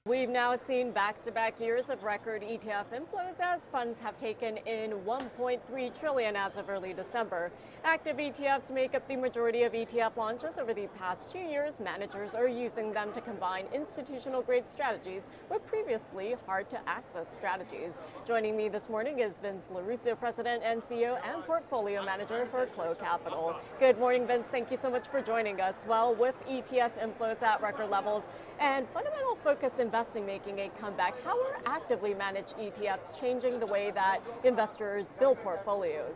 We've now seen back-to-back years of record ETF inflows as funds have taken in 1.3 trillion as of early December. Active ETFs make up the majority of ETF launches over the past 2 years. Managers are using them to combine institutional-grade strategies with previously hard-to-access strategies. Joining me this morning is Vince Lorusso, President and CEO and Portfolio Manager for Clough Capital. Good morning, Vince. Thank you so much for joining us. Well, with ETF inflows at record levels and fundamental focused investing making a comeback, how are actively managed ETFs changing the way that investors build portfolios?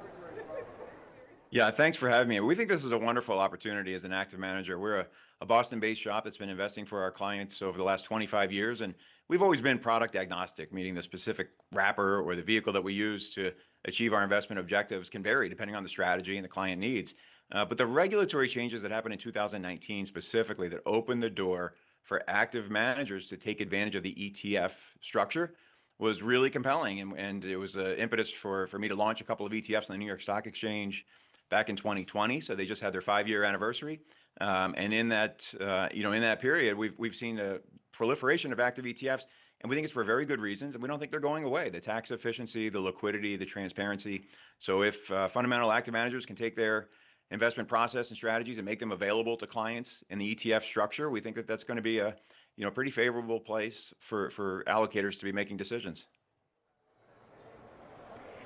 Yeah, thanks for having me. We think this is a wonderful opportunity as an active manager. We're a Boston-based shop that's been investing for our clients over the last 25 years, and we've always been product agnostic, meaning the specific wrapper or the vehicle that we use to achieve our investment objectives can vary depending on the strategy and the client needs. But the regulatory changes that happened in 2019 specifically that opened the door for active managers to take advantage of the ETF structure was really compelling. And it was an impetus for me to launch a couple of ETFs on the New York Stock Exchange back in 2020. So they just had their 5-year anniversary. And in that, in that period, we've seen a proliferation of active ETFs, and we think it's for very good reasons, and we don't think they're going away. The tax efficiency, the liquidity, the transparency. So if fundamental active managers can take their investment process and strategies and make them available to clients in the ETF structure, we think that that's going to be a pretty favorable place for allocators to be making decisions.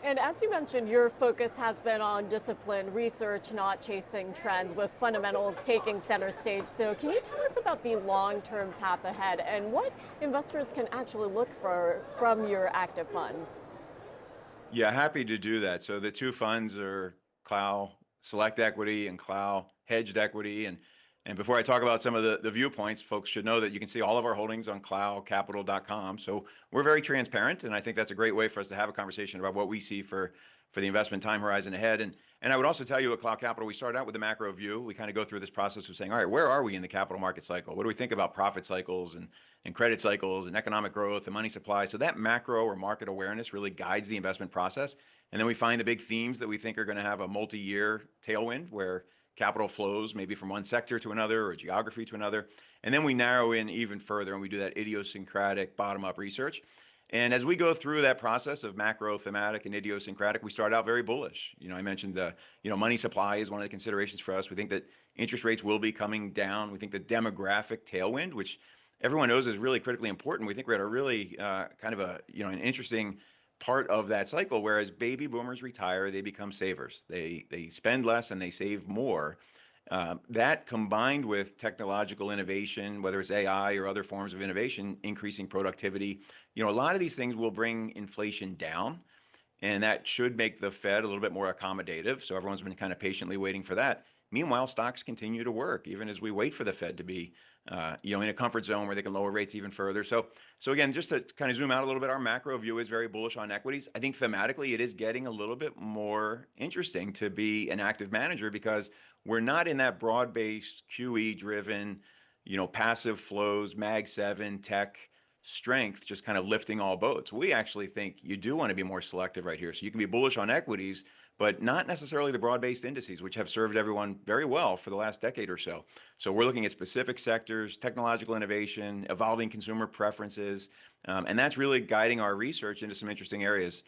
And as you mentioned, your focus has been on disciplined research, not chasing trends, with fundamentals taking center stage. So can you tell us about the long-term path ahead and what investors can actually look for from your active funds? Yeah, happy to do that. So the two funds are Clough Select Equity and Clough Hedged Equity. And before I talk about some of the viewpoints, folks should know that you can see all of our holdings on cloughcapital.com. So we're very transparent, and I think that's a great way for us to have a conversation about what we see for the investment time horizon ahead. And I would also tell you at Clough Capital, we start out with the macro view. We kind of go through this process of saying, all right, where are we in the capital market cycle? What do we think about profit cycles and credit cycles and economic growth and money supply? So that macro or market awareness really guides the investment process. And then we find the big themes that we think are going to have a multi-year tailwind where capital flows maybe from one sector to another or geography to another. And then we narrow in even further and we do that idiosyncratic bottom-up research. And as we go through that process of macro, thematic, and idiosyncratic, we start out very bullish. I mentioned money supply is one of the considerations for us. We think that interest rates will be coming down. We think the demographic tailwind, which everyone knows is really critically important. We think we're at a really an interesting part of that cycle, whereas baby boomers retire, they become savers. They spend less and they save more. That combined with technological innovation, whether it's AI or other forms of innovation, increasing productivity, a lot of these things will bring inflation down, and that should make the Fed a little bit more accommodative. So everyone's been kind of patiently waiting for that. Meanwhile, stocks continue to work even as we wait for the Fed to be, in a comfort zone where they can lower rates even further. So again, just to kind of zoom out a little bit, our macro view is very bullish on equities. I think thematically, it is getting a little bit more interesting to be an active manager because we're not in that broad-based QE-driven, passive flows, Mag 7 tech strength, just kind of lifting all boats. We actually think you do want to be more selective right here. So you can be bullish on equities, but not necessarily the broad-based indices, which have served everyone very well for the last decade or so. So we're looking at specific sectors, technological innovation, evolving consumer preferences, and that's really guiding our research into some interesting areas.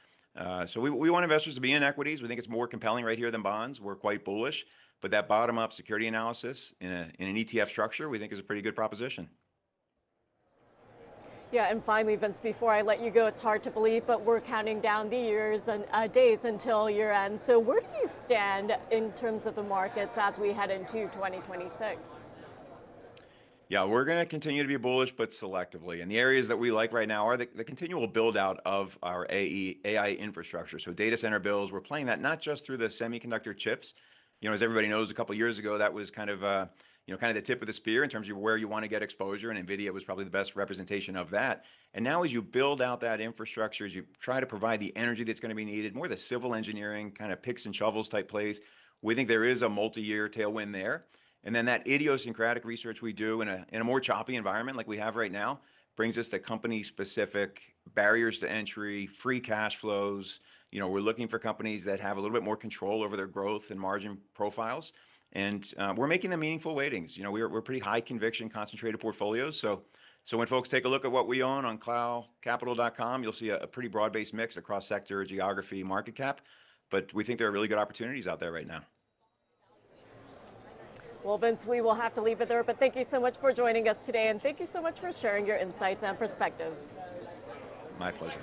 So we want investors to be in equities. We think it's more compelling right here than bonds. We're quite bullish, but that bottom-up security analysis in an ETF structure, we think is a pretty good proposition. Yeah, and finally, Vince, before I let you go, it's hard to believe, but we're counting down the years and days until year end. So where do you stand in terms of the markets as we head into 2026? Yeah, we're going to continue to be bullish, but selectively. And the areas that we like right now are the continual build out of our AI infrastructure. So data center builds, we're playing that not just through the semiconductor chips. As everybody knows, a couple of years ago, that was kind of the tip of the spear in terms of where you want to get exposure, and NVIDIA was probably the best representation of that. And now as you build out that infrastructure, as you try to provide the energy that's going to be needed, more the civil engineering, kind of picks and shovels type plays, we think there is a multi-year tailwind there. And then that idiosyncratic research we do in a more choppy environment like we have right now brings us the company-specific barriers to entry, free cash flows, we're looking for companies that have a little bit more control over their growth and margin profiles. And we're making them meaningful weightings. We're pretty high conviction concentrated portfolios. So when folks take a look at what we own on cloughcapital.com, you'll see a pretty broad-based mix across sector, geography, market cap. But we think there are really good opportunities out there right now. Well, Vince, we will have to leave it there, but thank you so much for joining us today, and thank you so much for sharing your insights and perspective. My pleasure.